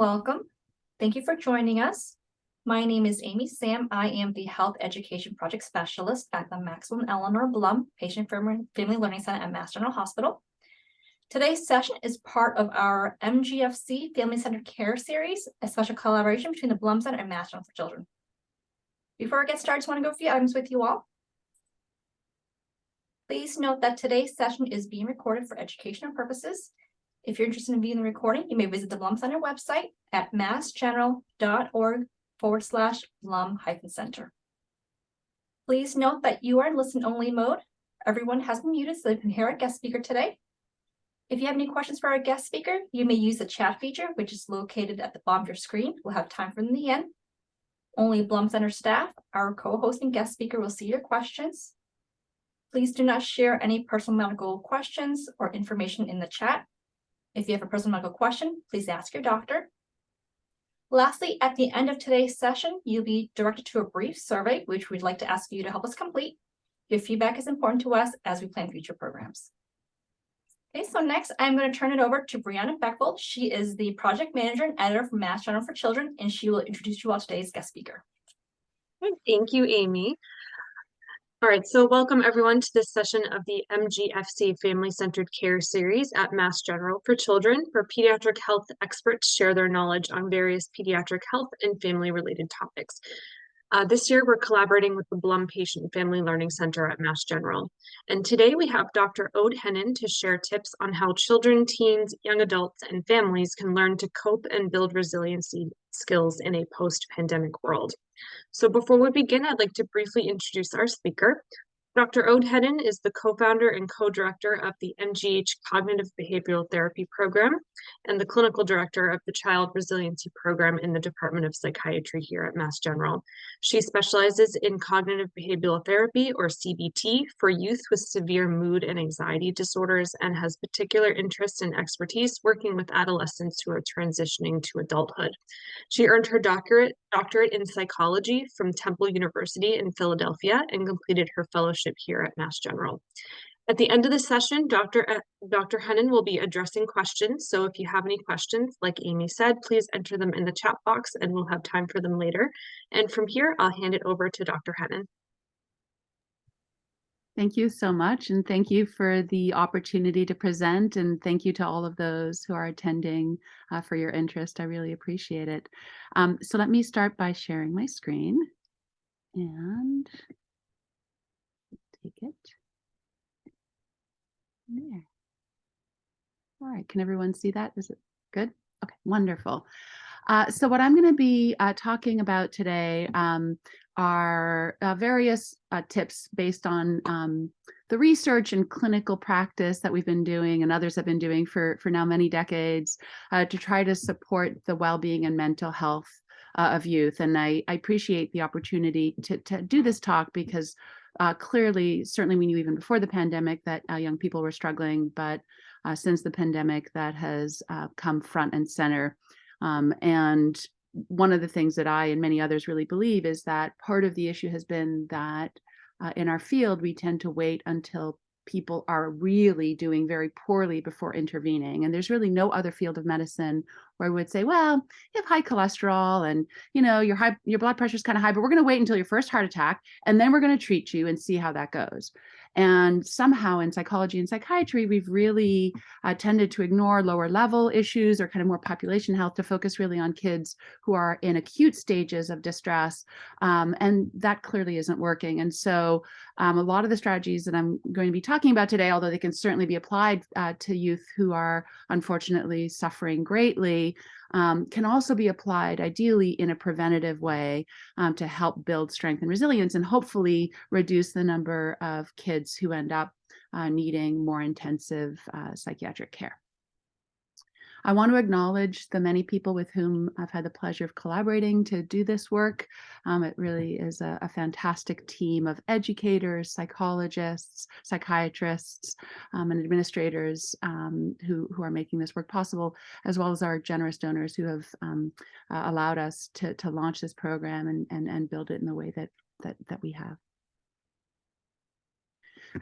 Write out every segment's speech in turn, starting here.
Welcome. Thank you for joining us. My name is Amy Sam. I am the Health Education Project Specialist at the Maxwell and Eleanor Blum Patient Family Learning Center at Mass General Hospital. Today's session is part of our MGFC Family Centered Care Series, a special collaboration between the Blum Center and Mass General for Children. Before I get started, I just want to go a few items with you all. Please note that today's session is being recorded for educational purposes. If you're interested in viewing the recording, you may visit the Blum Center website at massgeneral.org/Blum-Center. Please note that you are in listen-only mode. Everyone has been muted so you can hear our guest speaker today. If you have any questions for our guest speaker, you may use the chat feature, which is located at the bottom of your screen. We'll have time for them in the end. Only Blum Center staff, our co-host and guest speaker, will see your questions. Please do not share any personal medical questions or information in the chat. If you have a personal medical question, please ask your doctor. Lastly, at the end of today's session, you'll be directed to a brief survey, which we'd like to ask you to help us complete. Your feedback is important to us as we plan future programs. Okay, so next, I'm going to turn it over to Brianna Beckvold. She is the project manager and editor for Mass General for Children, and she will introduce you all today's guest speaker. Thank you, Amy. All right, so welcome everyone to this session of the MGFC Family Centered Care Series at Mass General for Children, where pediatric health experts share their knowledge on various pediatric health and family-related topics. This year, we're collaborating with the Blum Patient Family Learning Center at Mass General. And today we have Dr. Aude Henin to share tips on how children, teens, young adults, and families can learn to cope and build resiliency skills in a post-pandemic world. So before we begin, I'd like to briefly introduce our speaker. Dr. Aude Henin is the co-founder and co-director of the MGH Cognitive Behavioral Therapy Program and the clinical director of the Child Resiliency Program in the Department of Psychiatry here at Mass General. She specializes in cognitive behavioral therapy, or CBT, for youth with severe mood and anxiety disorders and has particular interest and expertise working with adolescents who are transitioning to adulthood. She earned her doctorate in psychology from Temple University in Philadelphia and completed her fellowship here at Mass General. At the end of the session, Dr. Henin will be addressing questions. So if you have any questions, like Amy said, please enter them in the chat box and we'll have time for them later. And from here, I'll hand it over to Dr. Henin. Thank you so much, and thank you for the opportunity to present, and thank you to all of those who are attending for your interest. I really appreciate it. So let me start by sharing my screen and take it there. All right, can everyone see that? Is it good? Okay, wonderful. So what I'm going to be talking about today are various tips based on the research and clinical practice that we've been doing and others have been doing for now many decades to try to support the well-being and mental health of youth. And I appreciate the opportunity to do this talk because clearly, certainly we knew even before the pandemic that young people were struggling, but since the pandemic that has come front and center. And one of the things that I and many others really believe is that part of the issue has been that in our field, we tend to wait until people are really doing very poorly before intervening. And there's really no other field of medicine where I would say, well, you have high cholesterol and your blood pressure is kind of high, but we're going to wait until your first heart attack and then we're going to treat you and see how that goes. And somehow in psychology and psychiatry, we've really tended to ignore lower level issues or kind of more population health to focus really on kids who are in acute stages of distress. And that clearly isn't working. And so a lot of the strategies that I'm going to be talking about today, although they can certainly be applied to youth who are unfortunately suffering greatly, can also be applied ideally in a preventative way to help build strength and resilience and hopefully reduce the number of kids who end up needing more intensive psychiatric care. I want to acknowledge the many people with whom I've had the pleasure of collaborating to do this work. It really is a fantastic team of educators, psychologists, psychiatrists, and administrators who are making this work possible, as well as our generous donors who have allowed us to launch this program and build it in the way that we have.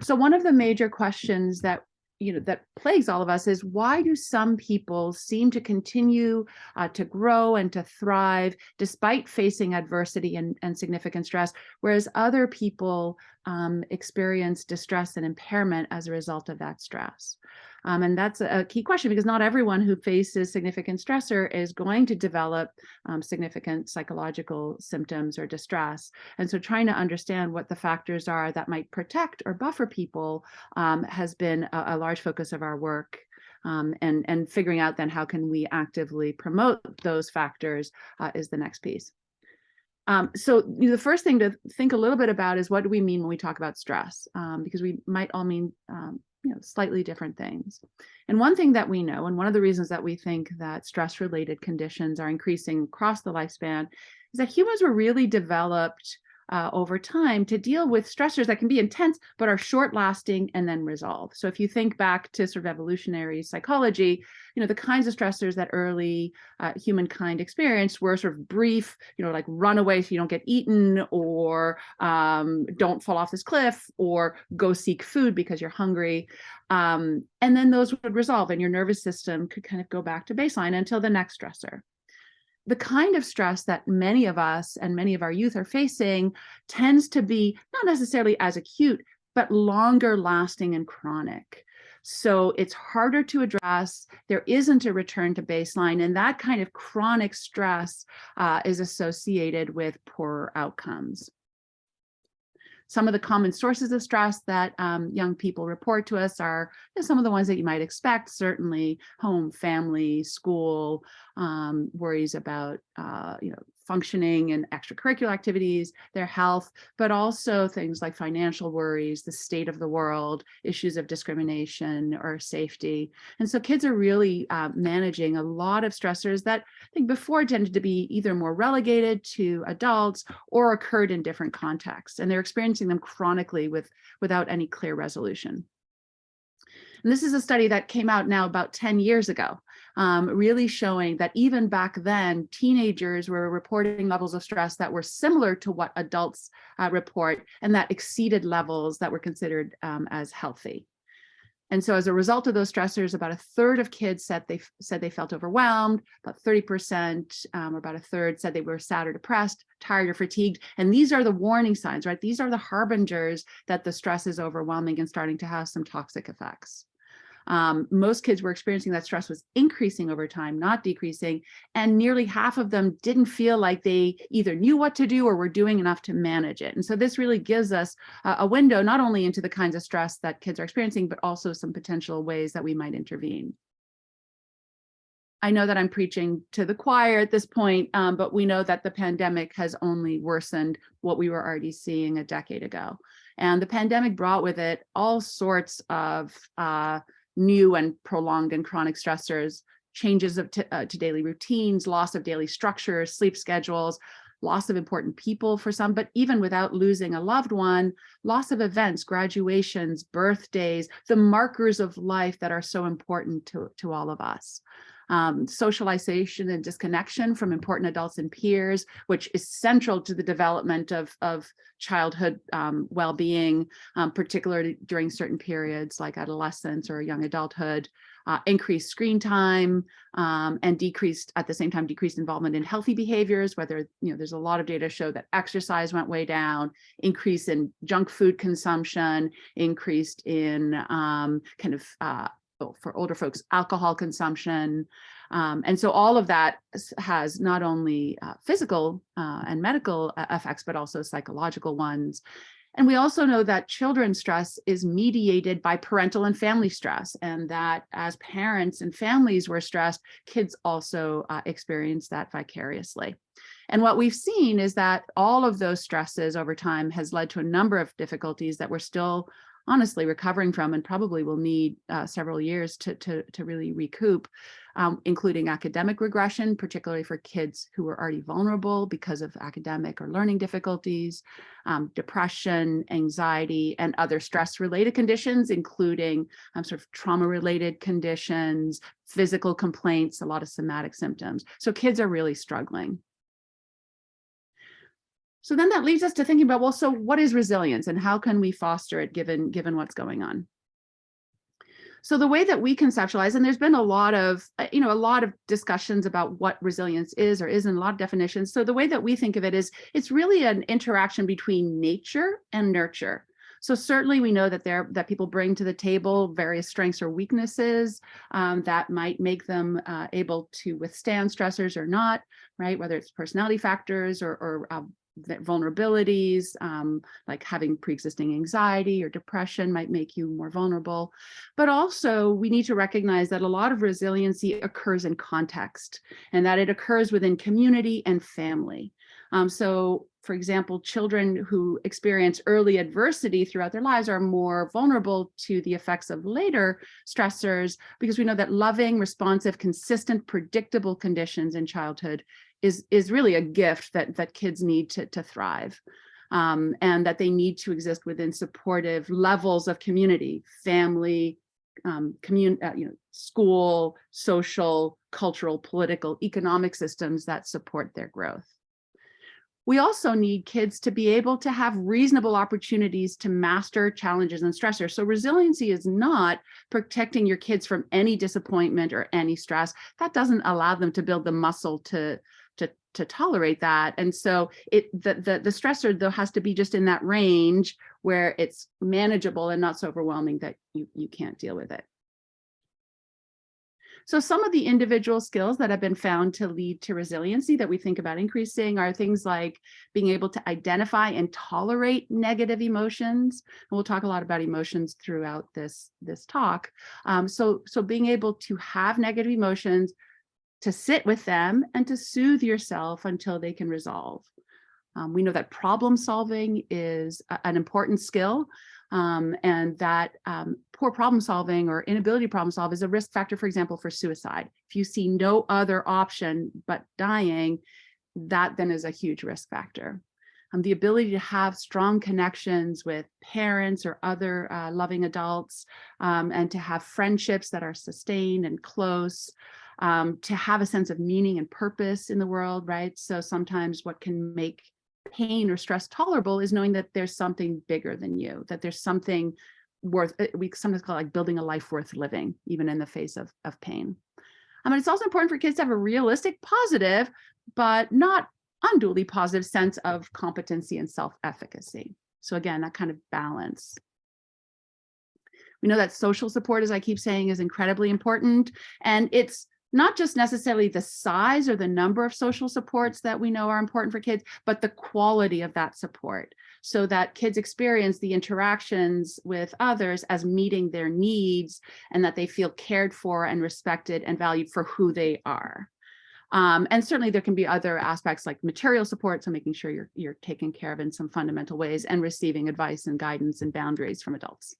So one of the major questions that that plagues all of us is, why do some people seem to continue to grow and to thrive despite facing adversity and significant stress, whereas other people experience distress and impairment as a result of that stress? And that's a key question, because not everyone who faces significant stressor is going to develop significant psychological symptoms or distress. And so trying to understand what the factors are that might protect or buffer people has been a large focus of our work. And figuring out then how can we actively promote those factors is the next piece. So the first thing to think a little bit about is, what do we mean when we talk about stress? Because we might all mean slightly different things. And one thing that we know, and one of the reasons that we think that stress-related conditions are increasing across the lifespan, is that humans were really developed over time to deal with stressors that can be intense but are short-lasting and then resolve. So if you think back to sort of evolutionary psychology, the kinds of stressors that early humankind experienced were sort of brief, like run away so you don't get eaten, or don't fall off this cliff, or go seek food because you're hungry. And then those would resolve and your nervous system could kind of go back to baseline until the next stressor. The kind of stress that many of us and many of our youth are facing tends to be not necessarily as acute, but longer lasting and chronic. So it's harder to address. There isn't a return to baseline, and that kind of chronic stress is associated with poorer outcomes. Some of the common sources of stress that young people report to us are some of the ones that you might expect, certainly home, family, school, worries about functioning and extracurricular activities, their health, but also things like financial worries, the state of the world, issues of discrimination or safety. And so kids are really managing a lot of stressors that I think before tended to be either more relegated to adults or occurred in different contexts. And they're experiencing them chronically without any clear resolution. And this is a study that came out now about 10 years ago, really showing that even back then, teenagers were reporting levels of stress that were similar to what adults report, and that exceeded levels that were considered as healthy. And so as a result of those stressors, about a third of kids said they felt overwhelmed, about 30%, or about a third said they were sad or depressed, tired or fatigued. And these are the warning signs, right? These are the harbingers that the stress is overwhelming and starting to have some toxic effects. Most kids were experiencing that stress was increasing over time, not decreasing, and nearly half of them didn't feel like they either knew what to do or were doing enough to manage it. And so this really gives us a window not only into the kinds of stress that kids are experiencing, but also some potential ways that we might intervene. I know that I'm preaching to the choir at this point, but we know that the pandemic has only worsened what we were already seeing a decade ago. And the pandemic brought with it all sorts of new and prolonged and chronic stressors, changes to daily routines, loss of daily structures, sleep schedules, loss of important people for some, but even without losing a loved one, loss of events, graduations, birthdays, the markers of life that are so important to all of us. Socialization and disconnection from important adults and peers, which is central to the development of childhood well-being, particularly during certain periods like adolescence or young adulthood. Increased screen time and at the same time, decreased involvement in healthy behaviors, whether, there's a lot of data show that exercise went way down, increase in junk food consumption, increased in for older folks, alcohol consumption. And so all of that has not only physical and medical effects, but also psychological ones. And we also know that children's stress is mediated by parental and family stress, and that as parents and families were stressed, kids also experience that vicariously. And what we've seen is that all of those stresses over time has led to a number of difficulties that we're still honestly recovering from, and probably will need several years to really recoup, including academic regression, particularly for kids who are already vulnerable because of academic or learning difficulties, depression, anxiety, and other stress-related conditions, including sort of trauma-related conditions, physical complaints, a lot of somatic symptoms. So kids are really struggling. So then that leads us to thinking about, well, so what is resilience and how can we foster it given what's going on? So the way that we conceptualize, and there's been a lot of discussions about what resilience is or isn't, a lot of definitions. So the way that we think of it is it's really an interaction between nature and nurture. So certainly we know that people bring to the table various strengths or weaknesses that might make them able to withstand stressors or not, right? Whether it's personality factors or vulnerabilities, like having pre-existing anxiety or depression might make you more vulnerable. But also we need to recognize that a lot of resiliency occurs in context, and that it occurs within community and family. So for example, children who experience early adversity throughout their lives are more vulnerable to the effects of later stressors, because we know that loving, responsive, consistent, predictable conditions in childhood is really a gift that kids need to thrive, and that they need to exist within supportive levels of community, family, school, social, cultural, political, economic systems that support their growth. We also need kids to be able to have reasonable opportunities to master challenges and stressors. So resiliency is not protecting your kids from any disappointment or any stress. That doesn't allow them to build the muscle to tolerate that. And so the stressor though has to be just in that range where it's manageable and not so overwhelming that you can't deal with it. So some of the individual skills that have been found to lead to resiliency that we think about increasing are things like being able to identify and tolerate negative emotions. And we'll talk a lot about emotions throughout this talk. So being able to have negative emotions, to sit with them, and to soothe yourself until they can resolve. We know that problem solving is an important skill, and that poor problem solving or inability to problem solve is a risk factor, for example, for suicide. If you see no other option but dying, that then is a huge risk factor. The ability to have strong connections with parents or other loving adults, and to have friendships that are sustained and close, to have a sense of meaning and purpose in the world, right? So sometimes what can make pain or stress tolerable is knowing that there's something bigger than you, that there's something worth, we sometimes call it like building a life worth living, even in the face of pain. And it's also important for kids to have a realistic, positive, but not unduly positive sense of competency and self-efficacy. So again, that kind of balance. We know that social support, as I keep saying, is incredibly important. And it's not just necessarily the size or the number of social supports that we know are important for kids, but the quality of that support, so that kids experience the interactions with others as meeting their needs, and that they feel cared for and respected and valued for who they are. And certainly there can be other aspects like material support, so making sure you're taken care of in some fundamental ways, and receiving advice and guidance and boundaries from adults.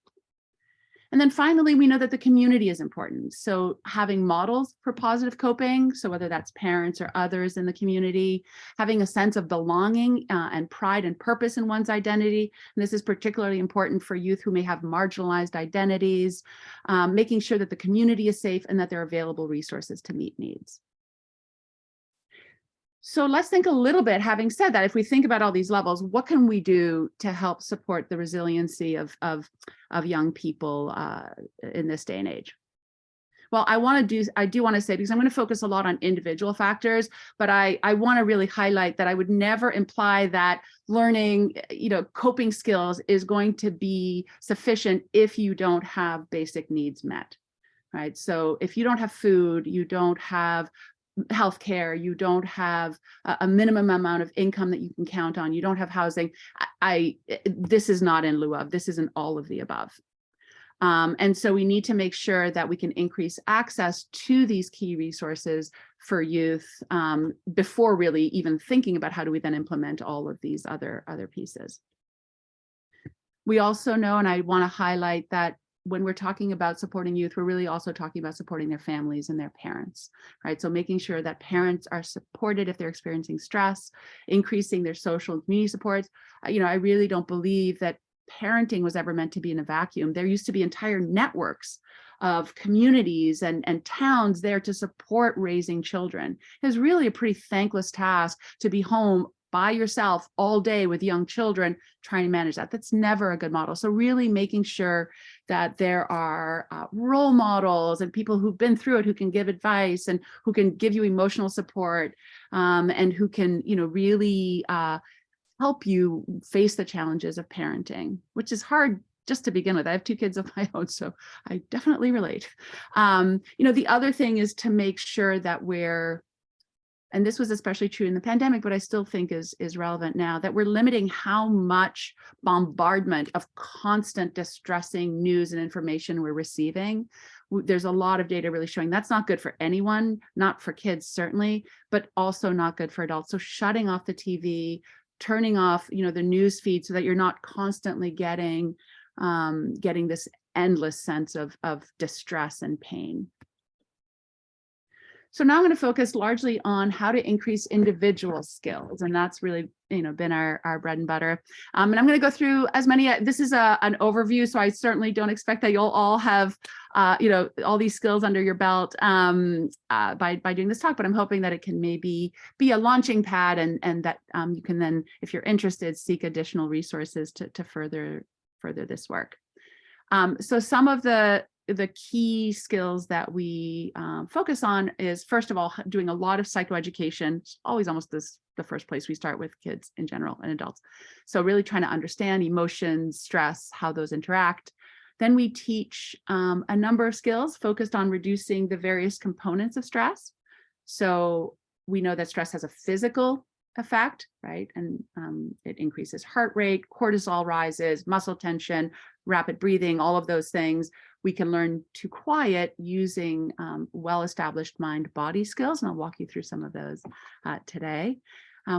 And then finally, we know that the community is important. So having models for positive coping, so whether that's parents or others in the community, having a sense of belonging and pride and purpose in one's identity. And this is particularly important for youth who may have marginalized identities, making sure that the community is safe and that there are available resources to meet needs. So let's think a little bit, having said that, if we think about all these levels, what can we do to help support the resiliency of young people in this day and age? Well, I do want to say, because I'm going to focus a lot on individual factors, but I want to really highlight that I would never imply that learning, coping skills is going to be sufficient if you don't have basic needs met, right? So if you don't have food, you don't have healthcare, you don't have a minimum amount of income that you can count on, you don't have housing, this is not in lieu of, this is an all of the above. And so we need to make sure that we can increase access to these key resources for youth before really even thinking about how do we then implement all of these other pieces. We also know, and I want to highlight that when we're talking about supporting youth, we're really also talking about supporting their families and their parents, right? So making sure that parents are supported if they're experiencing stress, increasing their social and community supports. I really don't believe that parenting was ever meant to be in a vacuum. There used to be entire networks of communities and towns there to support raising children. It's really a pretty thankless task to be home by yourself all day with young children trying to manage that. That's never a good model. So really making sure that there are role models and people who've been through it, who can give advice and who can give you emotional support, and who can, really help you face the challenges of parenting, which is hard just to begin with. I have 2 kids of my own, so I definitely relate. The other thing is to make sure that and this was especially true in the pandemic, but I still think is relevant now, that we're limiting how much bombardment of constant distressing news and information we're receiving. There's a lot of data really showing that's not good for anyone, not for kids certainly, but also not good for adults. So shutting off the TV, turning off, the news feed so that you're not constantly getting this endless sense of distress and pain. So now I'm going to focus largely on how to increase individual skills, and that's really been our bread and butter. And I'm going to go through as many. This is an overview, so I certainly don't expect that you'll all have all these skills under your belt by doing this talk. But I'm hoping that it can maybe be a launching pad, and that you can then, if you're interested, seek additional resources to further this work. So some of the key skills that we focus on is, first of all, doing a lot of psychoeducation. It's always almost the first place we start with kids in general and adults. So really trying to understand emotions, stress, how those interact. Then we teach a number of skills focused on reducing the various components of stress. So we know that stress has a physical effect, right? And it increases heart rate, cortisol rises, muscle tension, rapid breathing, all of those things. We can learn to quiet using well-established mind-body skills, and I'll walk you through some of those today.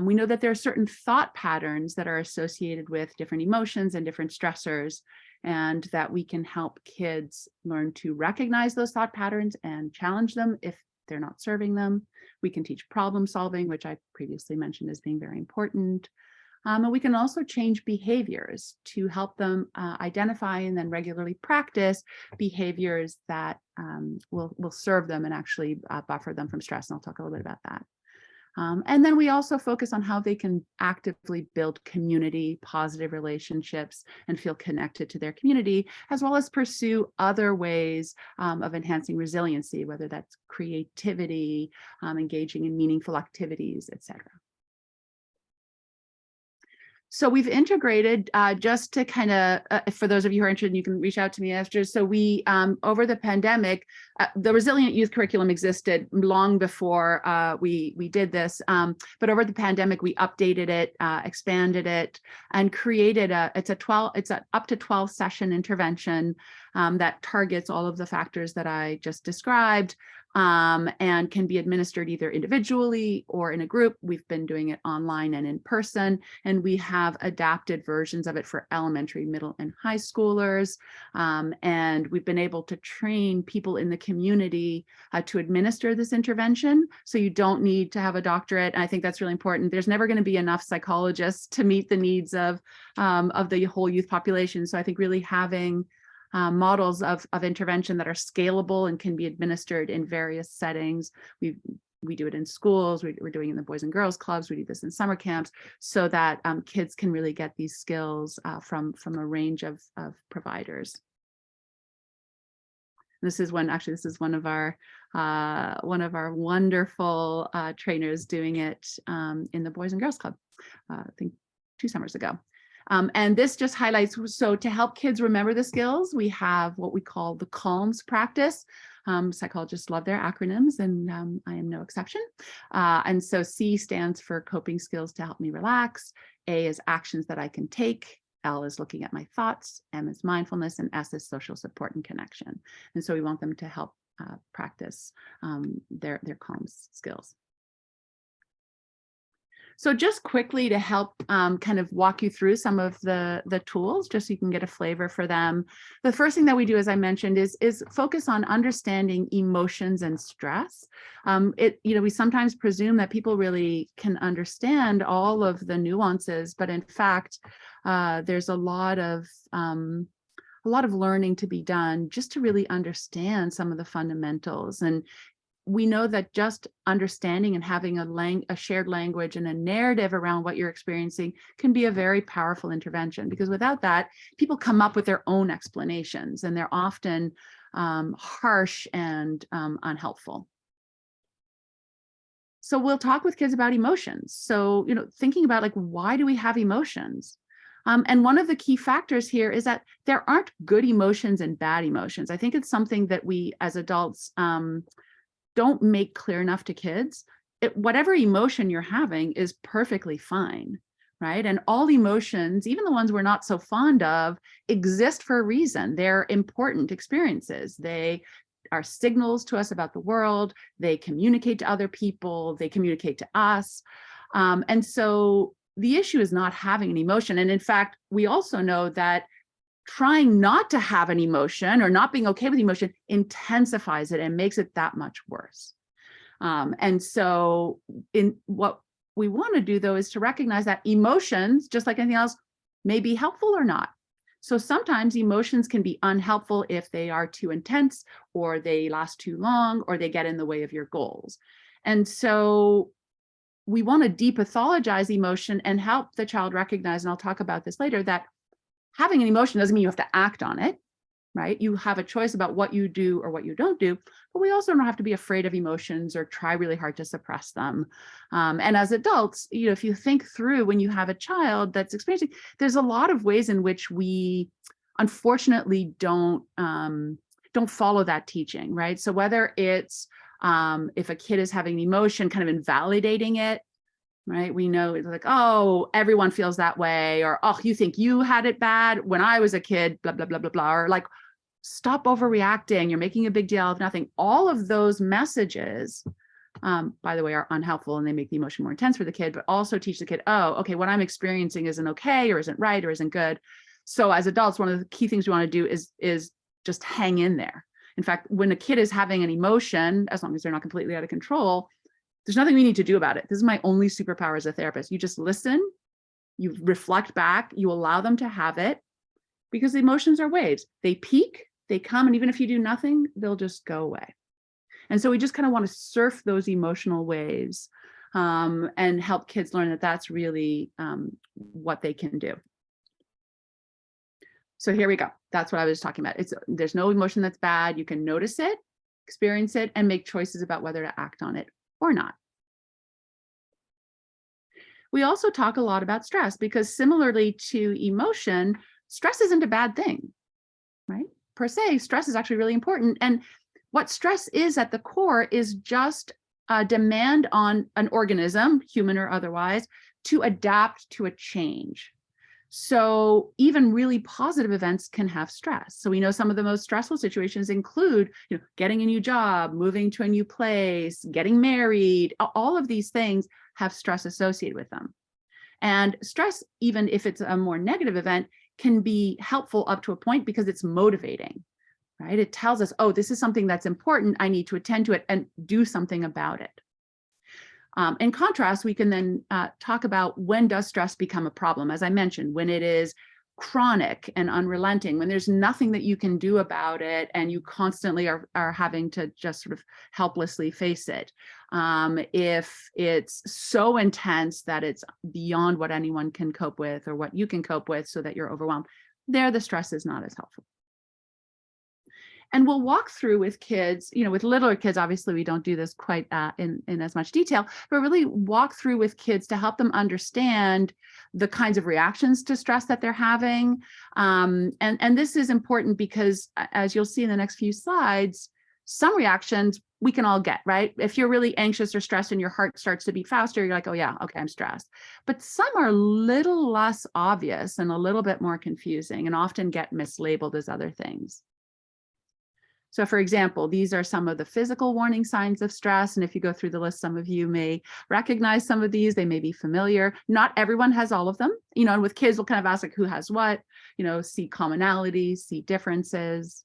We know that there are certain thought patterns that are associated with different emotions and different stressors, and that we can help kids learn to recognize those thought patterns and challenge them if they're not serving them. We can teach problem solving, which I previously mentioned as being very important. And we can also change behaviors to help them identify and then regularly practice behaviors that will serve them and actually buffer them from stress. And I'll talk a little bit about that. And then we also focus on how they can actively build community, positive relationships, and feel connected to their community, as well as pursue other ways of enhancing resiliency, whether that's creativity, engaging in meaningful activities, etc. So we've integrated, just to kind of, for those of you who are interested, you can reach out to me after. So we, over the pandemic, the Resilient Youth Curriculum existed long before we did this. But over the pandemic, we updated it, expanded it, and created it's an up to 12 session intervention that targets all of the factors that I just described. And can be administered either individually or in a group. We've been doing it online and in person, and we have adapted versions of it for elementary, middle, and high schoolers. And we've been able to train people in the community to administer this intervention. So you don't need to have a doctorate. And I think that's really important. There's never going to be enough psychologists to meet the needs of the whole youth population. So I think really having models of intervention that are scalable and can be administered in various settings. We do it in schools, we're doing it in the Boys and Girls Clubs, we do this in summer camps, so that kids can really get these skills from a range of providers. This is one of our wonderful trainers doing it in the Boys and Girls Club, I think 2 summers ago. And this just highlights, so to help kids remember the skills, we have what we call the CALMS practice. Psychologists love their acronyms, and I am no exception. And so C stands for coping skills to help me relax. A is actions that I can take. L is looking at my thoughts. M is mindfulness, and S is social support and connection. And so we want them to help practice their CALMS skills. So just quickly to help kind of walk you through some of the tools, just so you can get a flavor for them. The first thing that we do, as I mentioned, is focus on understanding emotions and stress. We sometimes presume that people really can understand all of the nuances, but in fact, there's a lot of learning to be done just to really understand some of the fundamentals. And we know that just understanding and having a shared language and a narrative around what you're experiencing can be a very powerful intervention, because without that, people come up with their own explanations, and they're often harsh and unhelpful. So we'll talk with kids about emotions. So, thinking about like, why do we have emotions? And one of the key factors here is that there aren't good emotions and bad emotions. I think it's something that we as adults don't make clear enough to kids. Whatever emotion you're having is perfectly fine, right? And all emotions, even the ones we're not so fond of, exist for a reason. They're important experiences. They are signals to us about the world. They communicate to other people. They communicate to us. And so the issue is not having an emotion. And in fact, we also know that trying not to have an emotion or not being okay with emotion intensifies it and makes it that much worse. And so in what we want to do, though, is to recognize that emotions, just like anything else, may be helpful or not. So sometimes emotions can be unhelpful if they are too intense, or they last too long, or they get in the way of your goals. And so we want to depathologize emotion and help the child recognize, and I'll talk about this later, that having an emotion doesn't mean you have to act on it, right? You have a choice about what you do or what you don't do, but we also don't have to be afraid of emotions or try really hard to suppress them. And as adults, if you think through when you have a child that's experiencing, there's a lot of ways in which we unfortunately don't follow that teaching, right? So whether it's if a kid is having an emotion, kind of invalidating it, right? We know it's like, oh, everyone feels that way, or, oh, you think you had it bad when I was a kid, blah, blah, blah, blah, blah, or like, stop overreacting, you're making a big deal of nothing. All of those messages, by the way, are unhelpful, and they make the emotion more intense for the kid, but also teach the kid, oh, okay, what I'm experiencing isn't okay, or isn't right, or isn't good. So as adults, one of the key things we want to do is just hang in there. In fact, when a kid is having an emotion, as long as they're not completely out of control, there's nothing we need to do about it. This is my only superpower as a therapist. You just listen, you reflect back, you allow them to have it, because the emotions are waves. They peak, they come, and even if you do nothing, they'll just go away. And so we just kind of want to surf those emotional waves and help kids learn that that's really what they can do. So here we go. That's what I was talking about. There's no emotion that's bad. You can notice it, experience it, and make choices about whether to act on it or not. We also talk a lot about stress, because similarly to emotion, stress isn't a bad thing, right? Per se, stress is actually really important. And what stress is at the core is just a demand on an organism, human or otherwise, to adapt to a change. So even really positive events can have stress. So we know some of the most stressful situations include, getting a new job, moving to a new place, getting married. All of these things have stress associated with them. And stress, even if it's a more negative event, can be helpful up to a point, because it's motivating, right? It tells us, oh, this is something that's important. I need to attend to it and do something about it. In contrast, we can then talk about, when does stress become a problem? As I mentioned, when it is chronic and unrelenting, when there's nothing that you can do about it and you constantly are having to just sort of helplessly face it. If it's so intense that it's beyond what anyone can cope with or what you can cope with, so that you're overwhelmed, there the stress is not as helpful. And we'll walk through with kids, with littler kids, obviously we don't do this quite in as much detail, but really walk through with kids to help them understand the kinds of reactions to stress that they're having. And this is important because, as you'll see in the next few slides, some reactions we can all get, right? If you're really anxious or stressed and your heart starts to beat faster, you're like, oh yeah, okay, I'm stressed. But some are a little less obvious and a little bit more confusing, and often get mislabeled as other things. So for example, these are some of the physical warning signs of stress. And if you go through the list, some of you may recognize some of these. They may be familiar. Not everyone has all of them. And with kids, we'll kind of ask like, who has what, see commonalities, see differences.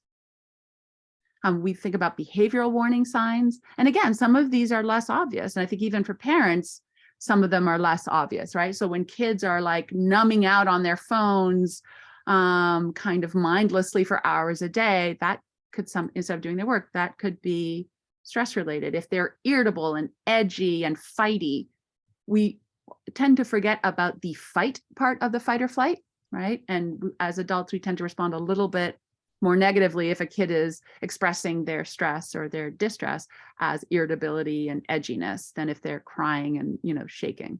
We think about behavioral warning signs. And again, some of these are less obvious. And I think even for parents, some of them are less obvious, right? So when kids are like numbing out on their phones, kind of mindlessly for hours a day, that could instead of doing their work, that could be stress related. If they're irritable and edgy and fighty, we tend to forget about the fight part of the fight or flight, right? And as adults, we tend to respond a little bit more negatively if a kid is expressing their stress or their distress as irritability and edginess than if they're crying and, shaking.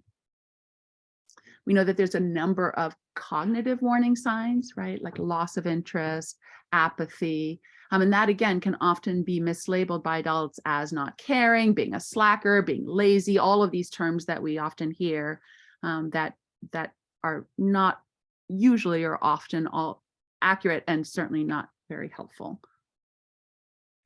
We know that there's a number of cognitive warning signs, right? Like loss of interest, apathy. And that again can often be mislabeled by adults as not caring, being a slacker, being lazy, all of these terms that we often hear that are not usually or often all accurate and certainly not very helpful.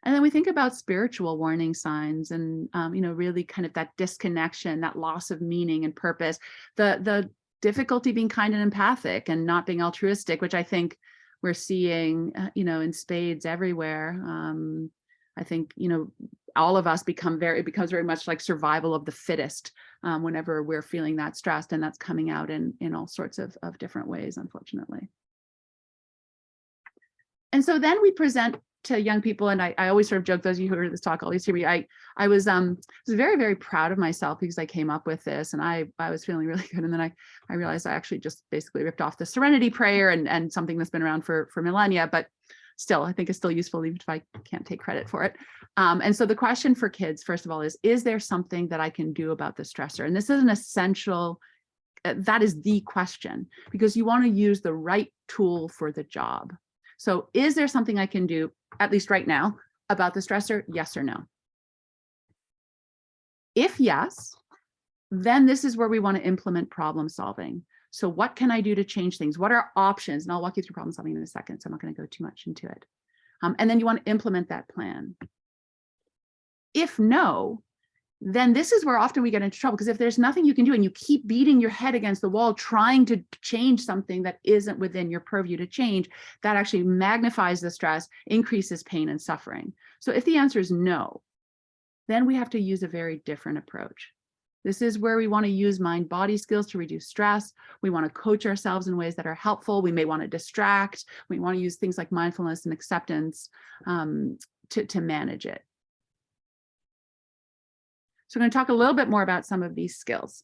And then we think about spiritual warning signs and, really kind of that disconnection, that loss of meaning and purpose, the difficulty being kind and empathic and not being altruistic, which I think we're seeing, in spades everywhere. I think, all of us it becomes very much like survival of the fittest whenever we're feeling that stressed, and that's coming out in all sorts of different ways, unfortunately. And so then we present to young people, and I always sort of joke, those of you who heard this talk always hear me, I was very, very proud of myself because I came up with this, and I was feeling really good. And then I realized I actually just basically ripped off the Serenity Prayer and something that's been around for millennia, but still, I think it's still useful even if I can't take credit for it. And so the question for kids, first of all, is there something that I can do about the stressor? And this is an essential, that is the question, because you want to use the right tool for the job. So is there something I can do, at least right now, about the stressor? Yes or no? If yes, then this is where we want to implement problem solving. So what can I do to change things? What are options? And I'll walk you through problem solving in a second, so I'm not going to go too much into it. And then you want to implement that plan. If no, then this is where often we get into trouble, because if there's nothing you can do and you keep beating your head against the wall trying to change something that isn't within your purview to change, that actually magnifies the stress, increases pain and suffering. So if the answer is no, then we have to use a very different approach. This is where we want to use mind-body skills to reduce stress. We want to coach ourselves in ways that are helpful. We may want to distract. We want to use things like mindfulness and acceptance to manage it. So I'm going to talk a little bit more about some of these skills.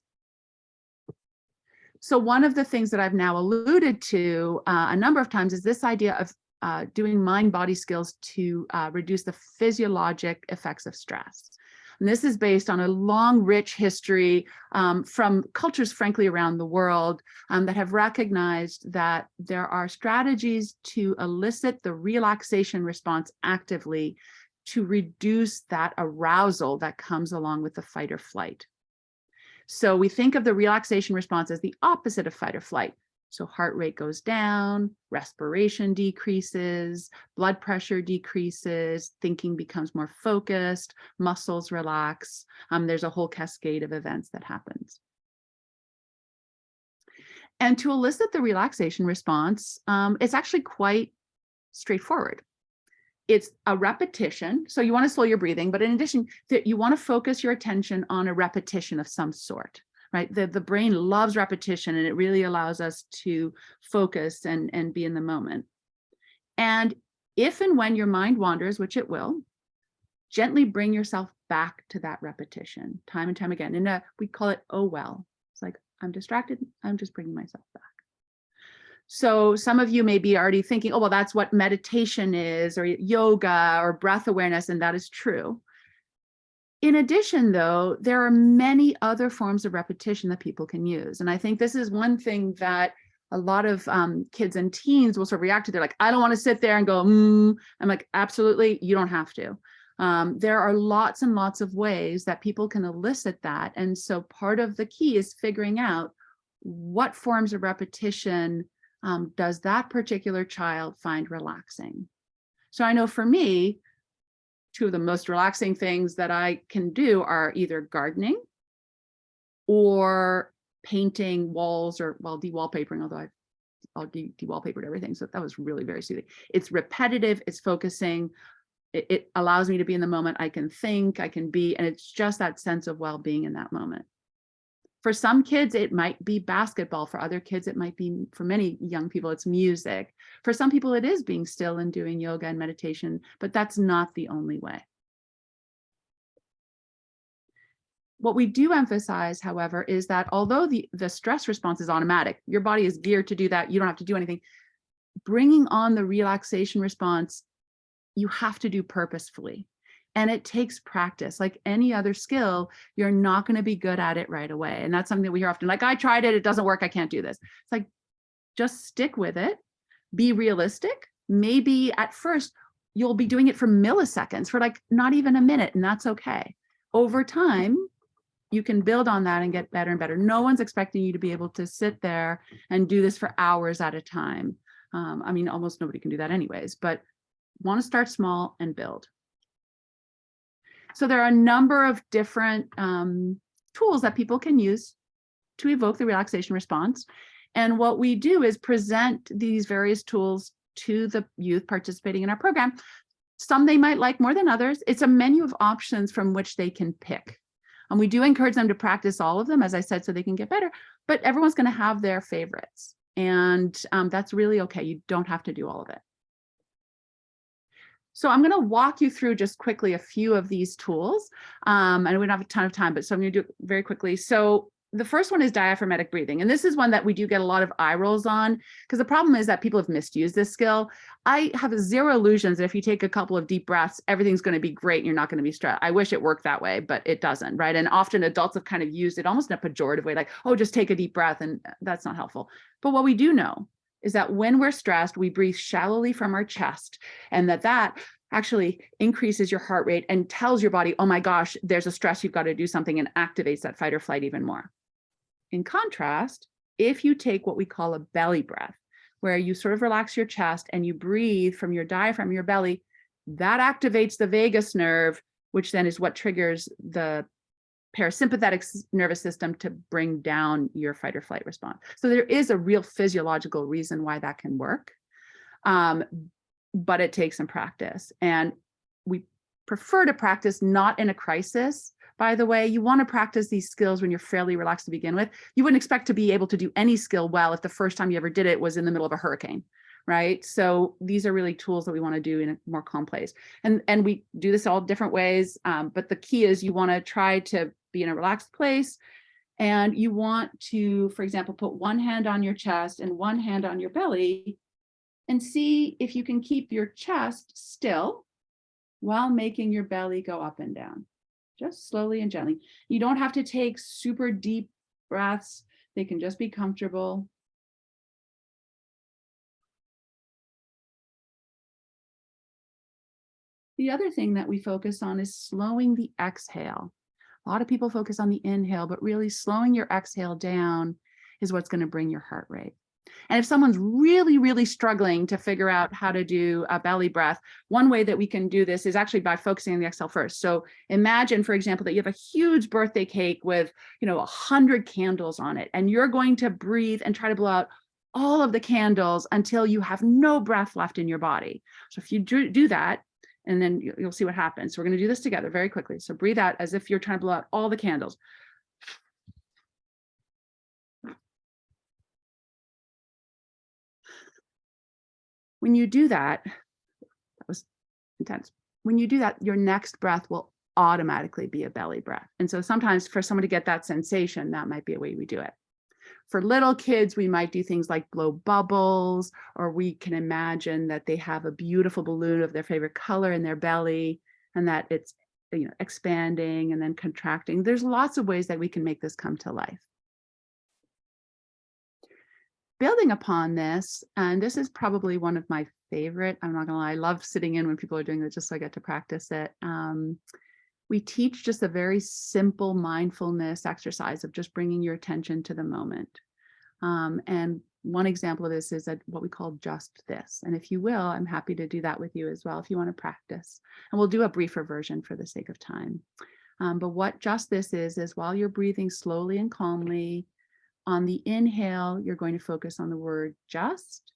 So one of the things that I've now alluded to a number of times is this idea of doing mind-body skills to reduce the physiologic effects of stress. And this is based on a long, rich history from cultures, frankly, around the world that have recognized that there are strategies to elicit the relaxation response actively to reduce that arousal that comes along with the fight or flight. So we think of the relaxation response as the opposite of fight or flight. So heart rate goes down, respiration decreases, blood pressure decreases, thinking becomes more focused, muscles relax. There's a whole cascade of events that happens. And to elicit the relaxation response, it's actually quite straightforward. It's a repetition. So you want to slow your breathing, but in addition, you want to focus your attention on a repetition of some sort, right? The brain loves repetition, and it really allows us to focus and be in the moment. And if and when your mind wanders, which it will, gently bring yourself back to that repetition time and time again. And we call it, oh, well, it's like, I'm distracted. I'm just bringing myself back. So some of you may be already thinking, oh, well, that's what meditation is, or yoga, or breath awareness, and that is true. In addition, though, there are many other forms of repetition that people can use. And I think this is one thing that a lot of kids and teens will sort of react to. They're like, I don't want to sit there and go, I'm like, absolutely, you don't have to. There are lots and lots of ways that people can elicit that. And so part of the key is figuring out what forms of repetition does that particular child find relaxing? So I know for me, two of the most relaxing things that I can do are either gardening or painting walls, or, well, de-wallpapering, although I'll de-wallpapered everything. So that was really very soothing. It's repetitive, it's focusing, it allows me to be in the moment. I can think, I can be, and it's just that sense of well-being in that moment. For some kids, it might be basketball. For other kids, it might be, for many young people, it's music. For some people, it is being still and doing yoga and meditation, but that's not the only way. What we do emphasize, however, is that although the stress response is automatic, your body is geared to do that, you don't have to do anything. Bringing on the relaxation response, you have to do purposefully. And it takes practice. Like any other skill, you're not going to be good at it right away. And that's something that we hear often, like, I tried it, it doesn't work, I can't do this. It's like, just stick with it, be realistic. Maybe at first you'll be doing it for milliseconds, for like not even a minute, and that's okay. Over time, you can build on that and get better and better. No one's expecting you to be able to sit there and do this for hours at a time. I mean, almost nobody can do that anyways, but want to start small and build. So there are a number of different tools that people can use to evoke the relaxation response. And what we do is present these various tools to the youth participating in our program. Some they might like more than others. It's a menu of options from which they can pick. And we do encourage them to practice all of them, as I said, so they can get better, but everyone's going to have their favorites. And that's really okay. You don't have to do all of it. So I'm going to walk you through just quickly a few of these tools. And we don't have a ton of time, but so I'm going to do it very quickly. So the first one is diaphragmatic breathing. And this is one that we do get a lot of eye rolls on, because the problem is that people have misused this skill. I have zero illusions that if you take a couple of deep breaths, everything's going to be great and you're not going to be stressed. I wish it worked that way, but it doesn't, right? And often adults have kind of used it almost in a pejorative way, like, oh, just take a deep breath. And that's not helpful. But what we do know is that when we're stressed, we breathe shallowly from our chest, and that actually increases your heart rate and tells your body, oh my gosh, there's a stress, you've got to do something, and activates that fight or flight even more. In contrast, if you take what we call a belly breath, where you sort of relax your chest and you breathe from your diaphragm, your belly, that activates the vagus nerve, which then is what triggers the parasympathetic nervous system to bring down your fight or flight response. So there is a real physiological reason why that can work, but it takes some practice. And we prefer to practice not in a crisis. By the way, you want to practice these skills when you're fairly relaxed to begin with. You wouldn't expect to be able to do any skill well if the first time you ever did it was in the middle of a hurricane, right? So these are really tools that we want to do in a more calm place. And we do this all different ways, but the key is you want to try to be in a relaxed place, and you want to, for example, put one hand on your chest and one hand on your belly, and see if you can keep your chest still while making your belly go up and down, just slowly and gently. You don't have to take super deep breaths. They can just be comfortable. The other thing that we focus on is slowing the exhale. A lot of people focus on the inhale, but really slowing your exhale down is what's going to bring your heart rate. And if someone's really, really struggling to figure out how to do a belly breath, one way that we can do this is actually by focusing on the exhale first. So imagine, for example, that you have a huge birthday cake with, 100 candles on it, and you're going to breathe and try to blow out all of the candles until you have no breath left in your body. So if you do that, and then you'll see what happens. So we're going to do this together very quickly. So breathe out as if you're trying to blow out all the candles. When you do that, that was intense. When you do that, your next breath will automatically be a belly breath. And so sometimes for someone to get that sensation, that might be a way we do it. For little kids, we might do things like blow bubbles, or we can imagine that they have a beautiful balloon of their favorite color in their belly, and that it's expanding and then contracting. There's lots of ways that we can make this come to life. Building upon this, and this is probably one of my favorite, I'm not gonna lie, I love sitting in when people are doing it just so I get to practice it. We teach just a very simple mindfulness exercise of just bringing your attention to the moment. And one example of this is what we call just this. And if you will, I'm happy to do that with you as well if you want to practice. And we'll do a briefer version for the sake of time. But what just this is while you're breathing slowly and calmly, on the inhale, you're going to focus on the word just,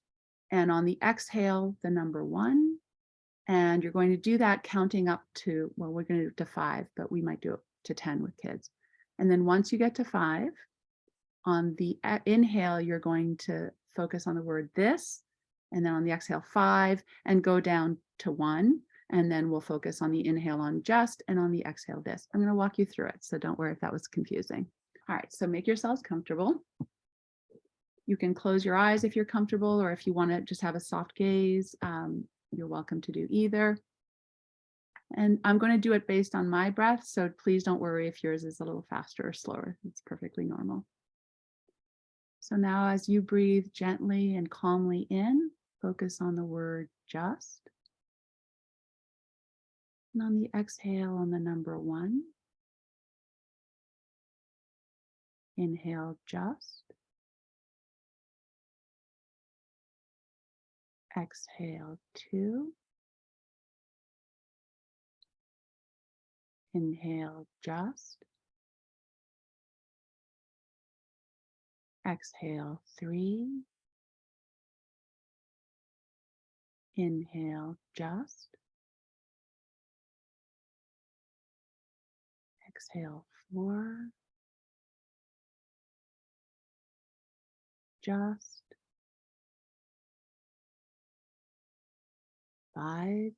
and on the exhale, the number 1. And you're going to do that counting up to, well, we're going to do it to 5, but we might do it to 10 with kids. And then once you get to 5, on the inhale, you're going to focus on the word this, and then on the exhale, 5, and go down to 1. And then we'll focus on the inhale on just and on the exhale this. I'm going to walk you through it, so don't worry if that was confusing. All right, so make yourselves comfortable. You can close your eyes if you're comfortable, or if you want to just have a soft gaze, you're welcome to do either. And I'm going to do it based on my breath, so please don't worry if yours is a little faster or slower. It's perfectly normal. So now as you breathe gently and calmly in, focus on the word just. And on the exhale on the number 1. Inhale just. Exhale 2. Inhale just. Exhale 3. Inhale just. Exhale 4. Just. 5.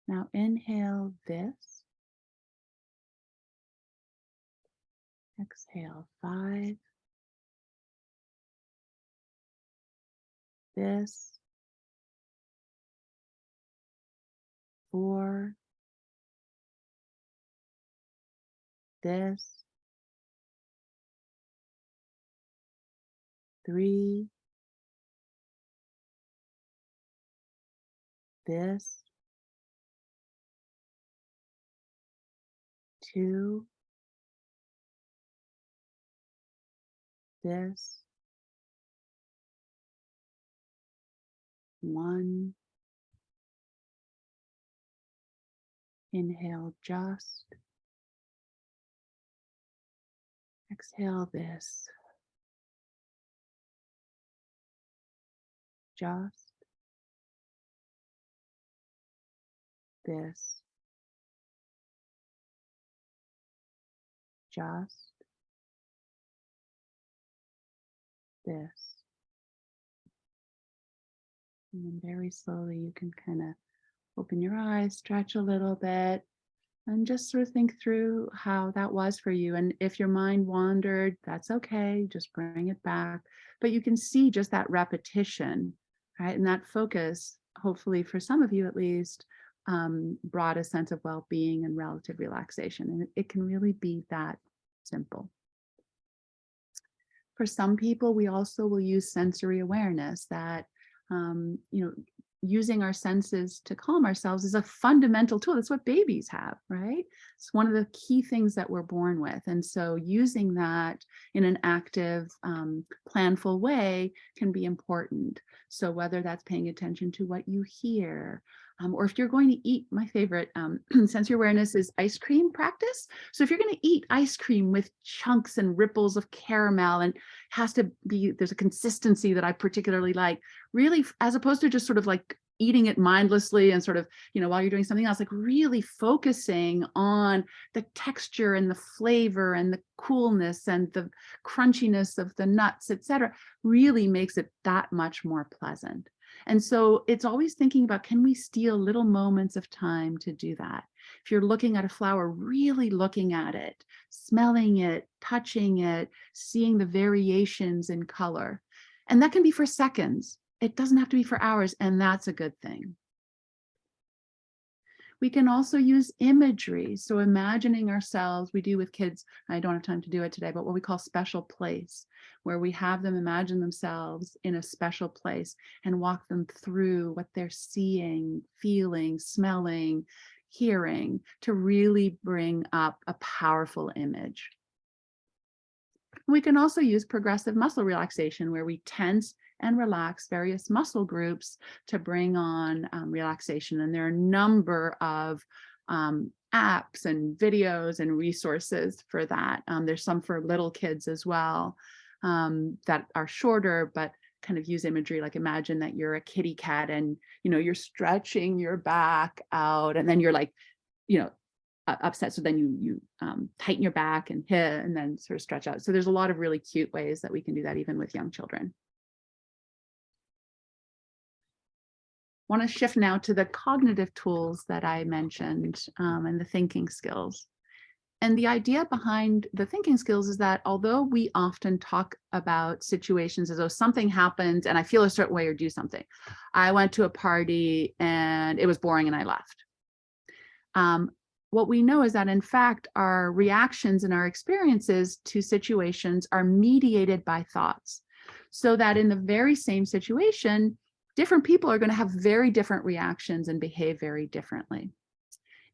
Now inhale this. Exhale 5. This. 4. This. 3. This. 2. This. 1. Inhale just. Exhale this. Just. This. Just. This. And then very slowly you can kind of open your eyes, stretch a little bit, and just sort of think through how that was for you. And if your mind wandered, that's okay, just bring it back. But you can see just that repetition, right? And that focus, hopefully for some of you at least, brought a sense of well-being and relative relaxation. And it can really be that simple. For some people, we also will use sensory awareness that, using our senses to calm ourselves is a fundamental tool. That's what babies have, right? It's one of the key things that we're born with. And so using that in an active, planful way can be important. So whether that's paying attention to what you hear, or if you're going to eat, my favorite sensory awareness is ice cream practice. So if you're going to eat ice cream with chunks and ripples of caramel, and has to be, there's a consistency that I particularly like, really, as opposed to just sort of like eating it mindlessly and sort of, while you're doing something else, like really focusing on the texture and the flavor and the coolness and the crunchiness of the nuts, etc., really makes it that much more pleasant. And so it's always thinking about, can we steal little moments of time to do that? If you're looking at a flower, really looking at it, smelling it, touching it, seeing the variations in color. And that can be for seconds. It doesn't have to be for hours, and that's a good thing. We can also use imagery. So imagining ourselves, we do with kids, I don't have time to do it today, but what we call special place, where we have them imagine themselves in a special place and walk them through what they're seeing, feeling, smelling, hearing, to really bring up a powerful image. We can also use progressive muscle relaxation, where we tense and relax various muscle groups to bring on relaxation. And there are a number of apps and videos and resources for that. There's some for little kids as well that are shorter, but kind of use imagery, like imagine that you're a kitty cat and, you're stretching your back out, and then you're like, upset. So then you tighten your back and hit, and then sort of stretch out. So there's a lot of really cute ways that we can do that even with young children. want to shift now to the cognitive tools that I mentioned and the thinking skills. And the idea behind the thinking skills is that although we often talk about situations as though something happens and I feel a certain way or do something. I went to a party and it was boring and I left. What we know is that in fact, our reactions and our experiences to situations are mediated by thoughts. So that in the very same situation, different people are going to have very different reactions and behave very differently.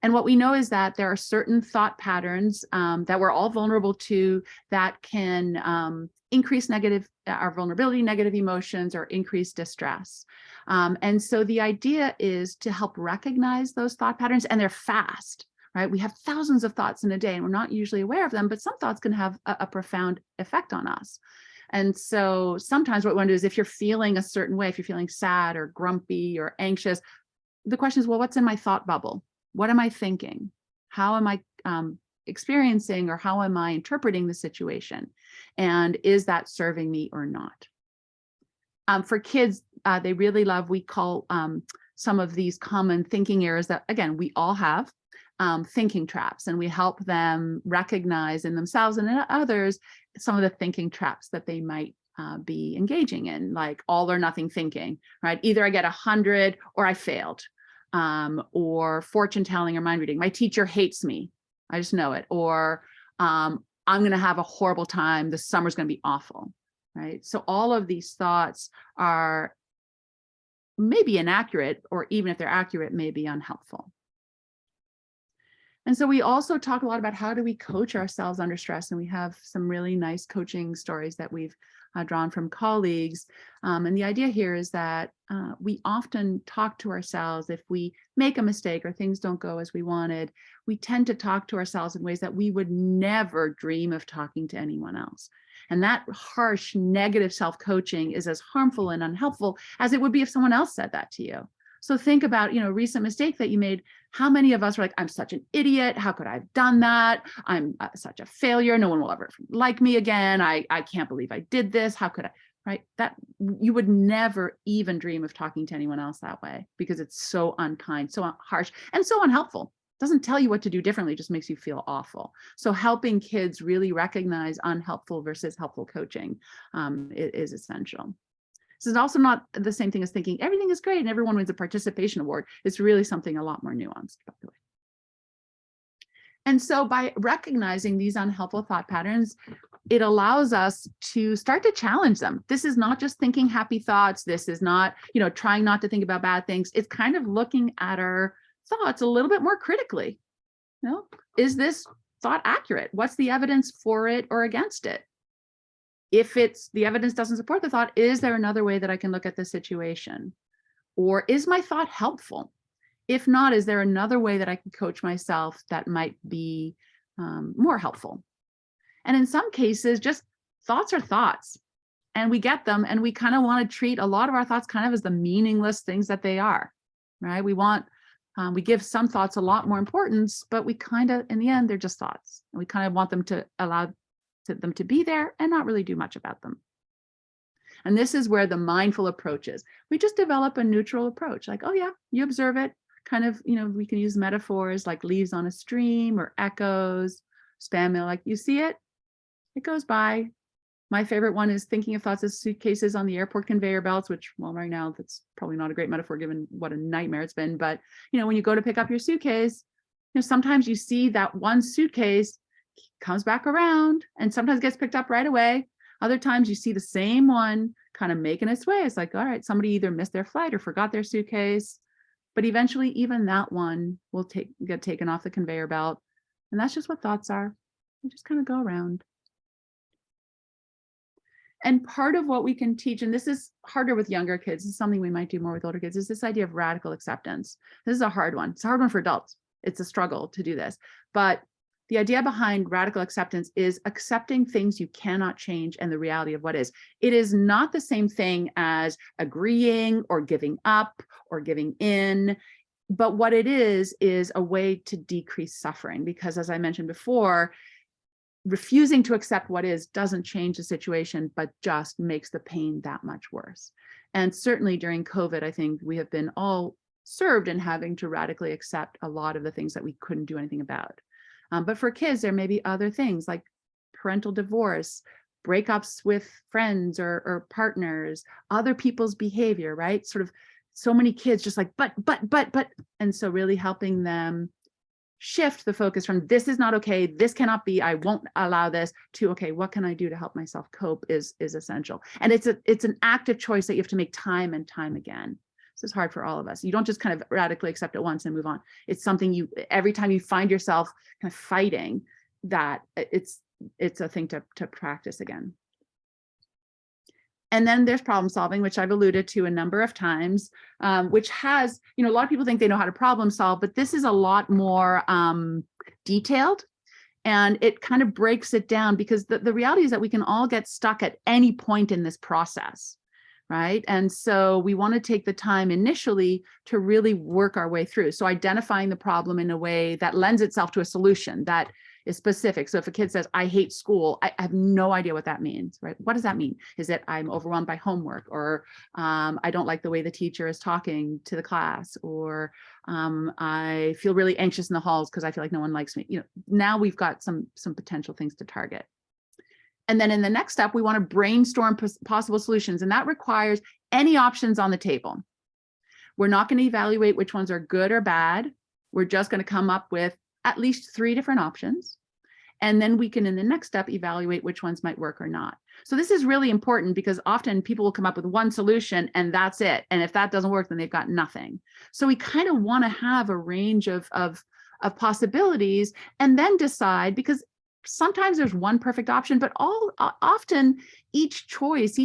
And what we know is that there are certain thought patterns that we're all vulnerable to that can increase our vulnerability, negative emotions, or increase distress. And so the idea is to help recognize those thought patterns, and they're fast, right? We have thousands of thoughts in a day and we're not usually aware of them, but some thoughts can have a profound effect on us. And so sometimes what we want to do is if you're feeling a certain way, if you're feeling sad or grumpy or anxious, the question is, well, what's in my thought bubble? What am I thinking? How am I experiencing, or how am I interpreting the situation? And is that serving me or not? For kids, they really love, we call some of these common thinking errors that, again, we all have, thinking traps, and we help them recognize in themselves and in others some of the thinking traps that they might be engaging in, like all or nothing thinking, right? Either I get 100 or I failed, or fortune telling or mind reading. My teacher hates me, I just know it. Or I'm going to have a horrible time. The summer's going to be awful, right? So all of these thoughts are maybe inaccurate, or even if they're accurate, may be unhelpful. And so we also talk a lot about how do we coach ourselves under stress, and we have some really nice coaching stories that we've drawn from colleagues. And the idea here is that we often talk to ourselves if we make a mistake or things don't go as we wanted. We tend to talk to ourselves in ways that we would never dream of talking to anyone else. And that harsh, negative self-coaching is as harmful and unhelpful as it would be if someone else said that to you. So think about, a recent mistake that you made. How many of us are like, I'm such an idiot. How could I have done that? I'm such a failure. No one will ever like me again. I can't believe I did this. How could I, right? That you would never even dream of talking to anyone else that way, because it's so unkind, so harsh, and so unhelpful. It doesn't tell you what to do differently. It just makes you feel awful. So helping kids really recognize unhelpful versus helpful coaching is essential. This is also not the same thing as thinking everything is great and everyone wins a participation award. It's really something a lot more nuanced, by the way. And so by recognizing these unhelpful thought patterns, it allows us to start to challenge them. This is not just thinking happy thoughts. This is not, trying not to think about bad things. It's kind of looking at our thoughts a little bit more critically. Is this thought accurate? What's the evidence for it or against it? If the evidence doesn't support the thought, is there another way that I can look at the situation? Or is my thought helpful? If not, is there another way that I can coach myself that might be more helpful? And in some cases, just thoughts are thoughts, and we get them, and we kind of want to treat a lot of our thoughts kind of as the meaningless things that they are, right? We give some thoughts a lot more importance, but we kind of, in the end, they're just thoughts. And we kind of want them to allow them to be there and not really do much about them. And this is where the mindful approach is. We just develop a neutral approach, like, oh yeah, you observe it, kind of, we can use metaphors like leaves on a stream or echoes, spam mail, like you see it, it goes by. My favorite one is thinking of thoughts as suitcases on the airport conveyor belts, which, well, right now that's probably not a great metaphor given what a nightmare it's been. But, when you go to pick up your suitcase, sometimes you see that one suitcase comes back around and sometimes gets picked up right away. Other times you see the same one kind of making its way. It's like, all right, somebody either missed their flight or forgot their suitcase, but eventually even that one will get taken off the conveyor belt. And that's just what thoughts are. They just kind of go around. And part of what we can teach, and this is harder with younger kids, this is something we might do more with older kids, is this idea of radical acceptance. This is a hard one. It's a hard one for adults. It's a struggle to do this. But the idea behind radical acceptance is accepting things you cannot change and the reality of what is. It is not the same thing as agreeing or giving up or giving in. But what it is a way to decrease suffering, because as I mentioned before, refusing to accept what is doesn't change the situation, but just makes the pain that much worse. And certainly during COVID, I think we have been all served in having to radically accept a lot of the things that we couldn't do anything about. But for kids, there may be other things like parental divorce, breakups with friends or partners, other people's behavior, right? Sort of so many kids just like, but. And so really helping them shift the focus from this is not okay, this cannot be, I won't allow this, to okay, what can I do to help myself cope is essential. And it's an active choice that you have to make time and time again. This is hard for all of us. You don't just kind of radically accept it once and move on. It's something you, every time you find yourself kind of fighting that, it's a thing to practice again. And then there's problem solving, which I've alluded to a number of times, which has, a lot of people think they know how to problem solve, but this is a lot more detailed, and it kind of breaks it down, because the reality is that we can all get stuck at any point in this process, right? And so we want to take the time initially to really work our way through. So identifying the problem in a way that lends itself to a solution that is specific. So if a kid says, I hate school, I have no idea what that means, right? What does that mean? Is it I'm overwhelmed by homework, or I don't like the way the teacher is talking to the class, or I feel really anxious in the halls because I feel like no one likes me. Now we've got some potential things to target. And then in the next step, we want to brainstorm possible solutions, and that requires any options on the table. We're not going to evaluate which ones are good or bad. We're just going to come up with at least 3 different options. And then we can, in the next step, evaluate which ones might work or not. So this is really important, because often people will come up with one solution and that's it. And if that doesn't work, then they've got nothing. So we kind of want to have a range of possibilities, and then decide, because sometimes there's one perfect option, but often each choice,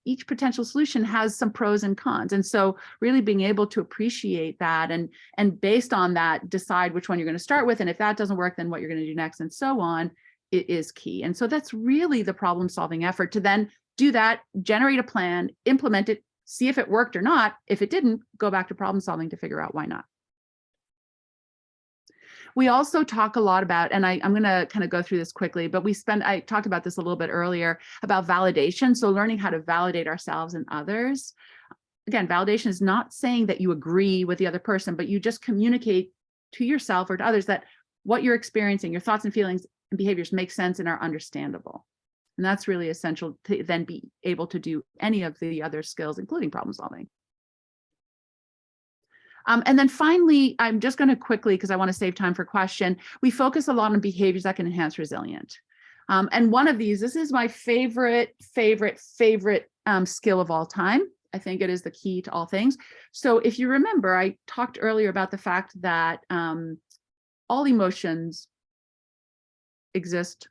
each potential solution has some pros and cons. And so really being able to appreciate that, and based on that, decide which one you're going to start with. And if that doesn't work, then what you're going to do next, and so on, it is key. And so that's really the problem solving effort, to then do that, generate a plan, implement it, see if it worked or not. If it didn't, go back to problem solving to figure out why not. We also talk a lot about, and I'm going to kind of go through this quickly, but I talked about this a little bit earlier, about validation. So learning how to validate ourselves and others. Again, validation is not saying that you agree with the other person, but you just communicate to yourself or to others that what you're experiencing, your thoughts and feelings and behaviors make sense and are understandable. And that's really essential to then be able to do any of the other skills, including problem solving. And then finally, I'm just going to quickly, because I want to save time for question, we focus a lot on behaviors that can enhance resilience. And one of these, this is my favorite skill of all time. I think it is the key to all things. So if you remember, I talked earlier about the fact that all emotions exist.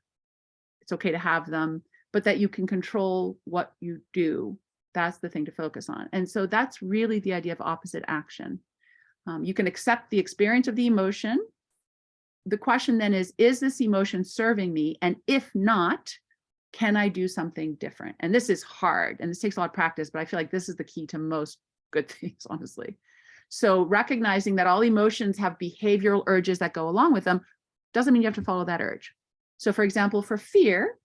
It's okay to have them, but that you can control what you do. That's the thing to focus on. And so that's really the idea of opposite action. You can accept the experience of the emotion. The question then is this emotion serving me? And if not, can I do something different? And this is hard, and this takes a lot of practice, but I feel like this is the key to most good things, honestly. So recognizing that all emotions have behavioral urges that go along with them doesn't mean you have to follow that urge. So for example, for fear,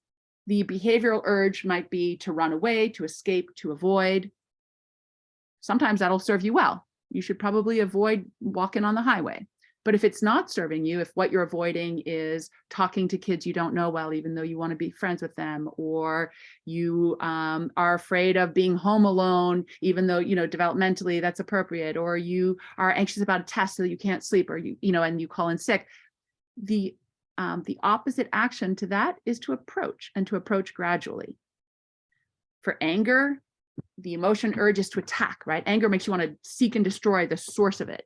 the behavioral urge might be to run away, to escape, to avoid. Sometimes that'll serve you well. You should probably avoid walking on the highway. But if it's not serving you, if what you're avoiding is talking to kids you don't know well, even though you want to be friends with them, or you are afraid of being home alone, even though, developmentally that's appropriate, or you are anxious about a test so that you can't sleep, or and you call in sick, the opposite action to that is to approach, and to approach gradually. For anger, the emotion urge is to attack, right? Anger makes you want to seek and destroy the source of it.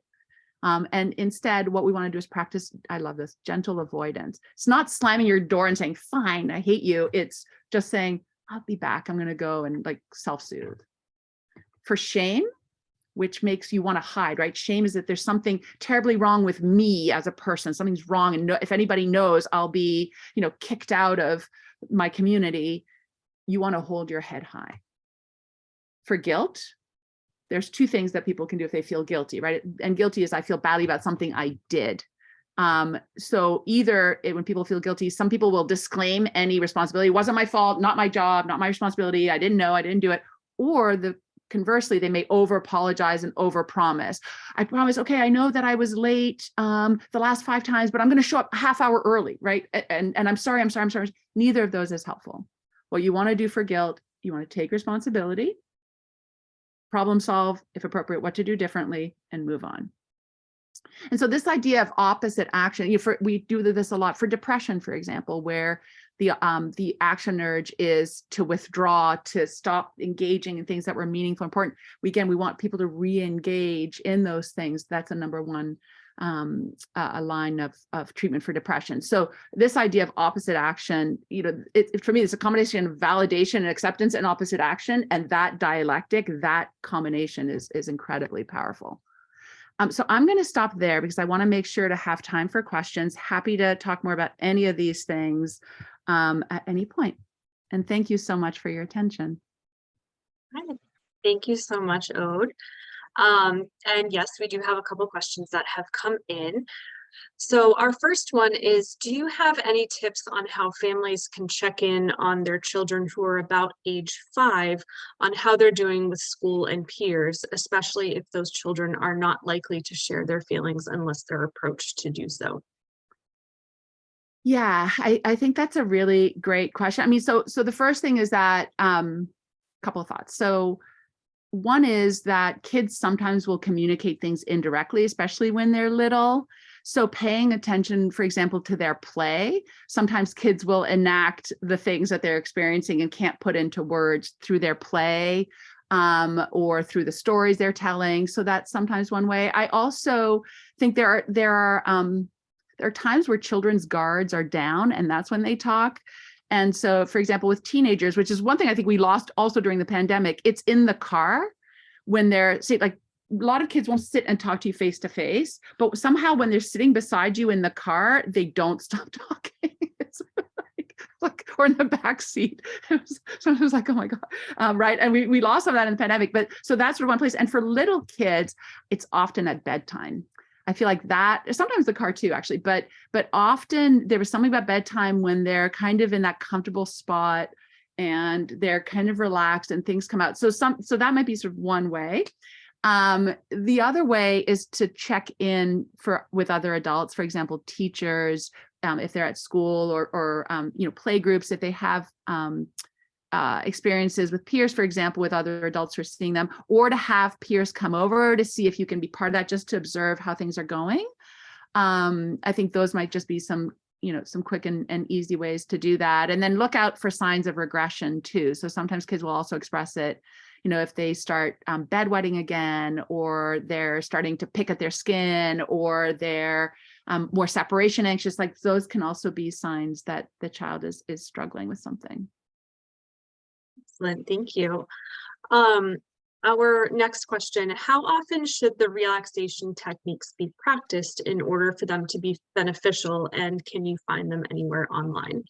And instead, what we want to do is practice, I love this, gentle avoidance. It's not slamming your door and saying, fine, I hate you. It's just saying, I'll be back. I'm going to go and self-soothe. For shame, which makes you want to hide, right? Shame is that there's something terribly wrong with me as a person. Something's wrong. And if anybody knows, I'll be, kicked out of my community. You want to hold your head high. For guilt, there's 2 things that people can do if they feel guilty, right? And guilty is I feel badly about something I did. So either when people feel guilty, some people will disclaim any responsibility. It wasn't my fault, not my job, not my responsibility. I didn't know, I didn't do it. Or the conversely, they may over apologize and over promise. I promise, okay, I know that I was late the last 5 times, but I'm going to show up a half hour early, right? And I'm sorry. Neither of those is helpful. What you want to do for guilt, you want to take responsibility, problem solve, if appropriate, what to do differently, and move on. And so this idea of opposite action, we do this a lot for depression, for example, where the action urge is to withdraw, to stop engaging in things that were meaningful, important. We want people to re-engage in those things. That's a number one a line of treatment for depression. So this idea of opposite action, for me, it's a combination of validation and acceptance and opposite action, and that dialectic, that combination is incredibly powerful. So I'm going to stop there because I want to make sure to have time for questions. Happy to talk more about any of these things at any point. And thank you so much for your attention. Thank you so much, Aude. And yes, we do have a couple questions that have come in. So our first one is, do you have any tips on how families can check in on their children who are about age 5 on how they're doing with school and peers, especially if those children are not likely to share their feelings unless they're approached to do so? Yeah, I think that's a really great question. I mean, so the first thing is that couple of thoughts. So one is that kids sometimes will communicate things indirectly, especially when they're little. So paying attention, for example, to their play, sometimes kids will enact the things that they're experiencing and can't put into words through their play or through the stories they're telling. So that's sometimes one way. I also think there are times where children's guards are down, and that's when they talk. And so, for example, with teenagers, which is one thing I think we lost also during the pandemic, it's in the car when they're, like, a lot of kids won't sit and talk to you face to face, but somehow when they're sitting beside you in the car, they don't stop talking. It's like, or in the back seat. Sometimes like, oh my God, right? And we lost some of that in the pandemic, but so that's sort of one place. And for little kids, it's often at bedtime. I feel like that, sometimes the car too, actually, but often there was something about bedtime when they're kind of in that comfortable spot and they're kind of relaxed and things come out. So that might be sort of one way. The other way is to check in with other adults, for example, teachers, if they're at school or play groups, if they have experiences with peers, for example, with other adults who are seeing them, or to have peers come over to see if you can be part of that, just to observe how things are going. I think those might just be some quick and easy ways to do that. And then look out for signs of regression too. So sometimes kids will also express it, if they start bedwetting again, or they're starting to pick at their skin, or they're more separation anxious, like those can also be signs that the child is struggling with something. Excellent, thank you. Our next question, how often should the relaxation techniques be practiced in order for them to be beneficial, and can you find them anywhere online?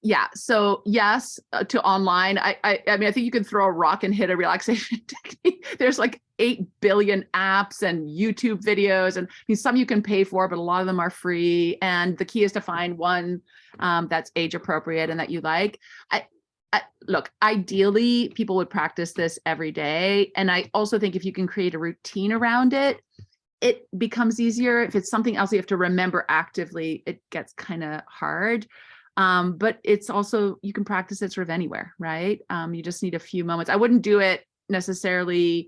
Yeah, so yes, to online. I mean, I think you can throw a rock and hit a relaxation technique. There's like 8 billion apps and YouTube videos, and I mean, some you can pay for, but a lot of them are free. And the key is to find one that's age appropriate and that you like. Look, ideally, people would practice this every day. And I also think if you can create a routine around it, it becomes easier. If it's something else you have to remember actively, it gets kind of hard. But it's also, you can practice it sort of anywhere, right? You just need a few moments. I wouldn't do it necessarily,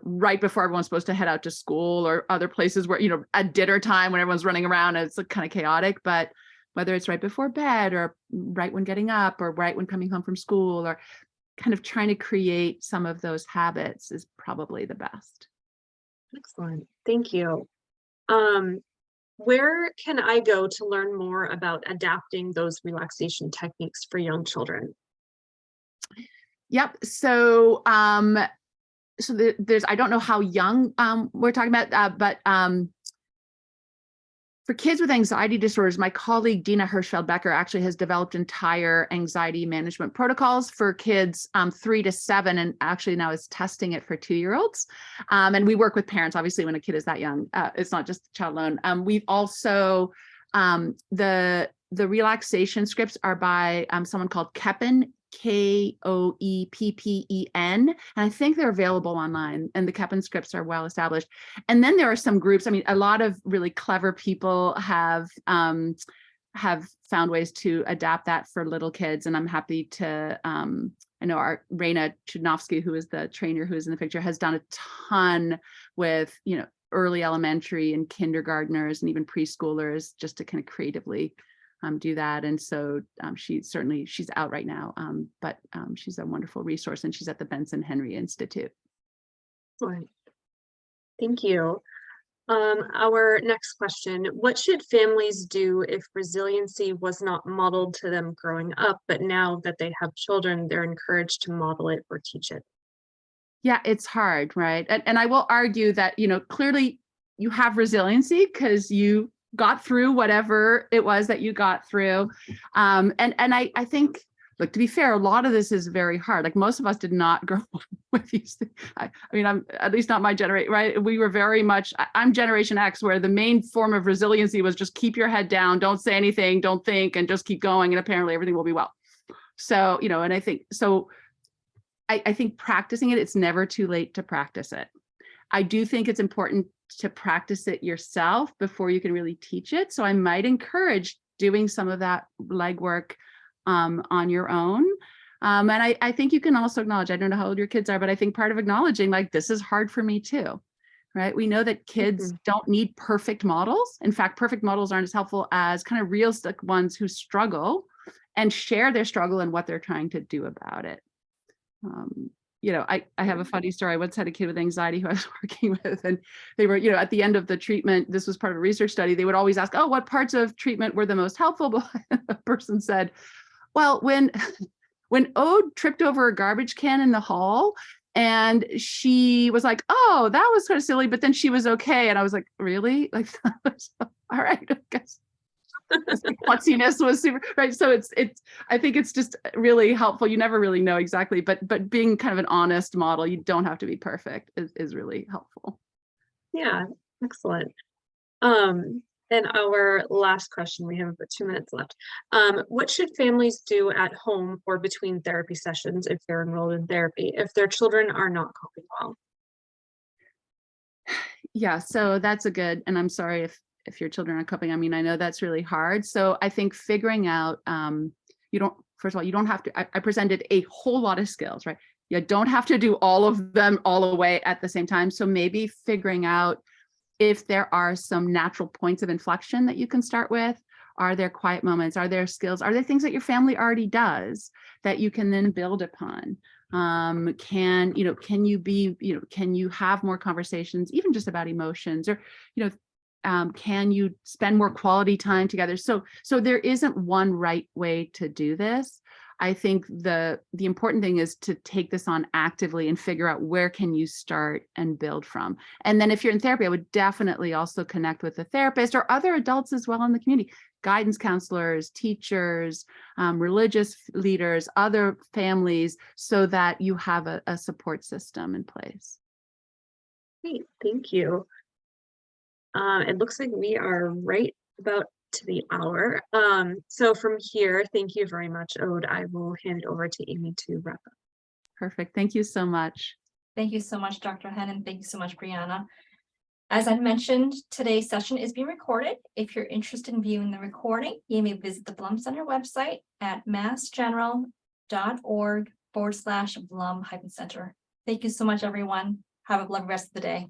right before everyone's supposed to head out to school or other places where, at dinner time when everyone's running around and it's like kind of chaotic, but whether it's right before bed or right when getting up or right when coming home from school, or kind of trying to create some of those habits is probably the best. Excellent, thank you. Where can I go to learn more about adapting those relaxation techniques for young children? Yep. So, there's, I don't know how young we're talking about, but for kids with anxiety disorders, my colleague Dina Hirschfeld-Becker actually has developed entire anxiety management protocols for kids 3 to 7, and actually now is testing it for 2-year-olds. And we work with parents, obviously, when a kid is that young. It's not just the child alone. We've also, the relaxation scripts are by someone called Kepin, KOEPPEN, and I think they're available online, and the Kaplan scripts are well established. And then there are some groups. I mean, a lot of really clever people have found ways to adapt that for little kids, and I'm happy to. I know our Raina Chudnovsky, who is the trainer who is in the picture, has done a ton with early elementary and kindergartners and even preschoolers, just to kind of creatively do that. And so she's out right now, but she's a wonderful resource, and she's at the Benson Henry Institute. Right. Thank you. Our next question: what should families do if resiliency was not modeled to them growing up, but now that they have children, they're encouraged to model it or teach it? Yeah, it's hard, right? And I will argue that, clearly you have resiliency because you got through whatever it was that you got through. And I think, look, to be fair, a lot of this is very hard. Like, most of us did not grow up with these things. I mean, I'm at least not my generation, right? We were very much, I'm Generation X, where the main form of resiliency was just keep your head down, don't say anything, don't think, and just keep going. And apparently everything will be well. So, and I think, I think practicing it, it's never too late to practice it. I do think it's important to practice it yourself before you can really teach it. So I might encourage doing some of that legwork on your own. And I think you can also acknowledge, I don't know how old your kids are, but I think part of acknowledging, like, this is hard for me too, right? We know that kids don't need perfect models. In fact, perfect models aren't as helpful as kind of realistic ones who struggle and share their struggle and what they're trying to do about it. I have a funny story. I once had a kid with anxiety who I was working with, and they were, at the end of the treatment, this was part of a research study, they would always ask, oh, what parts of treatment were the most helpful? But a person said, well, when Aude tripped over a garbage can in the hall, and she was like, oh, that was kind of silly, but then she was okay. And I was like, really? Like, all right, I guess. The klutziness was super, right? So it's I think it's just really helpful. You never really know exactly, but being kind of an honest model, you don't have to be perfect, is really helpful. Yeah, excellent. And our last question, we have about 2 minutes left. What should families do at home or between therapy sessions if they're enrolled in therapy, if their children are not coping well? Yeah, so that's a good, and I'm sorry if your children are coping. I mean, I know that's really hard. So I think figuring out, first of all, you don't have to, I presented a whole lot of skills, right? You don't have to do all of them all the way at the same time. So maybe figuring out if there are some natural points of inflection that you can start with. Are there quiet moments? Are there skills? Are there things that your family already does that you can then build upon? Can you have more conversations, even just about emotions, or, can you spend more quality time together? So there isn't one right way to do this. I think the important thing is to take this on actively and figure out where can you start and build from. And then if you're in therapy, I would definitely also connect with a therapist or other adults as well in the community, guidance counselors, teachers, religious leaders, other families, so that you have a support system in place. Great, thank you. It looks like we are right about to the hour. So from here, thank you very much, Aude. I will hand it over to Amy to wrap up. Perfect. Thank you so much. Thank you so much, Dr. Henin. Thank you so much, Brianna. As I mentioned, today's session is being recorded. If you're interested in viewing the recording, you may visit the Blum Center website at massgeneral.org/Blum-Center. Thank you so much, everyone. Have a lovely rest of the day.